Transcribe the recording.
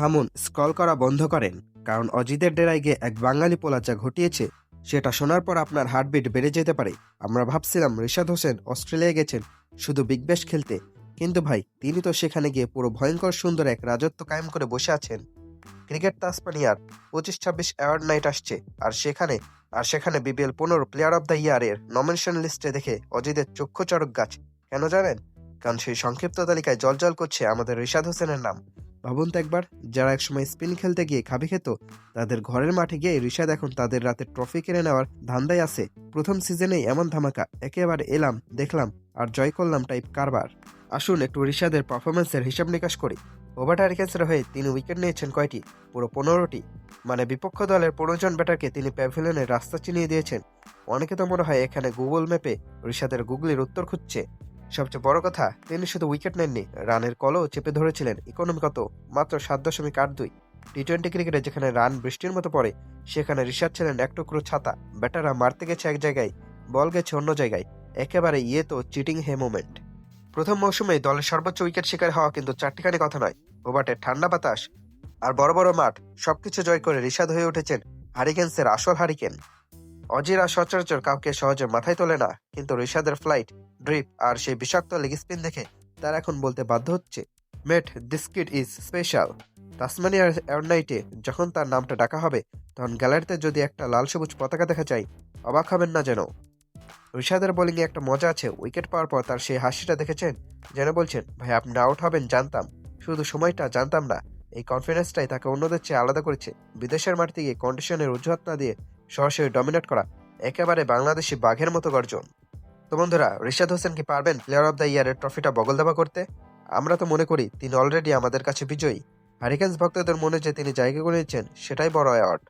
থামুন, স্ক্রল করা বন্ধ করেন, কারণ অজিতের ডেরায় গিয়ে এক বাঙালি পোলা যা ঘটিয়েছে সেটা শোনার পর আপনার হার্টবিট বেড়ে যেতে পারে। আমরা ভাবছিলাম রিশাদ হোসেন অস্ট্রেলিয়ায় গেছেন শুধু বিগ ব্যাশ খেলতে, কিন্তু ভাই তিনি তো সেখানে গিয়ে পুরো ভয়ঙ্কর সুন্দর এক রাজত্ব কায়েম করে বসে আছেন। ক্রিকেট তাসমানিয়ার 25-26 অ্যাওয়ার্ড নাইট আসছে, আর সেখানে BPL 15 player of the year এর নমিনেশন লিস্টে দেখে অজিতের চক্ষু চড়ক গাছ। কেন জানেন? কারণ সেই সংক্ষিপ্ত তালিকায় জলজল করছে আমাদের রিশাদ হোসেনের নাম। ভাবুন তো একবার, যারা একসময় স্পিন খেলতে গিয়ে খাবি খেত, তাদের ঘরের মাঠে গিয়ে রিশাদ এখন তাদের রাতে ট্রফি কিনে নেওয়ার ধান্দায় আছে। প্রথম সিজনেই এমন ধামাকা, একেবারে এলাম দেখলাম আর জয় করলাম টাইপ কারবার। আসুন একটু রিশাদের পারফরমেন্সের হিসাব নিকাশ করি। ওভার হারিকেন্সের হয়ে তিনি উইকেট নিয়েছেন কয়টি? পুরো 15টি। মানে বিপক্ষ দলের 15 জন ব্যাটারকে তিনি প্যাভিলিয়নের রাস্তা চিনিয়ে দিয়েছেন। অনেকে তো মনে হয় এখানে গুগল ম্যাপে রিশাদের গুগলির উত্তর খুঁজছে। সবচেয়ে বড় কথা, তিনি শুধু উইকেট নেননি, রানের কলও চেপে ধরেছিলেন। ইকোনমি কত? মাত্র 7.82। টি-20 ক্রিকেটে যেখানে রান বৃষ্টির মতো পড়ে, সেখানে রিশাদ ছিলেন এক টুকরো ছাতা। ব্যাটাররা মারতে গেছে এক জায়গায়, বল গেছে অন্য জায়গায়। একেবারে তো চিটিং হে মোমেন্ট। প্রথম মৌসুমেই দলের সর্বোচ্চ উইকেট শিকার হওয়া কিন্তু চারটিখানি কথা নয়। হোবার্টের ঠান্ডা বাতাস আর বড় বড় মাঠ সবকিছু জয় করে রিশাদ হয়ে উঠেছেন হারিকেন্সের আসল হারিকেন। অজিরা সচরাচর কাউকে সহজে মাথায় তোলে না, কিন্তু রিশাদের ফ্লাইট, ড্রিপ আর সেই বিষাক্ত লেগ স্পিন দেখে তার এখন বলতে বাধ্য হচ্ছে, মেট দিস কিড ইজ স্পেশাল। তাসমানিয়ার এয়ারনাইটে যখন তার নামটা ডাকা হবে, তখন গ্যালারিতে যদি একটা লাল সবুজ পতাকা দেখা যায়, অবাক হবেন না যেন। ঋষাদের বোলিংয়ে একটা মজা আছে, উইকেট পাওয়ার পর তার সেই হাসিটা দেখেছেন? যেন বলছেন, ভাই আপনি আউট হবেন জানতাম, শুধু সময়টা জানতাম না। এই কনফিডেন্সটাই তাকে অন্যদের চেয়ে আলাদা করেছে। বিদেশের মাটিতে গিয়ে কন্ডিশনের অজুহাত না দিয়ে সরাসরি ডমিনেট করা, একেবারে বাংলাদেশি বাঘের মতো গর্জন। তো বন্ধুরা, রিশাদ হোসেন কি পারবেন প্লেয়ার অব দ্য ইয়ারের ট্রফিটা বগল দেওয়া করতে? আমরা তো মনে করি তিনি অলরেডি আমাদের কাছে বিজয়ী। হারিকেন্স ভক্তদের মনে যে তিনি জায়গা করে নিচ্ছেন, সেটাই বড় অ্যাওয়ার্ড।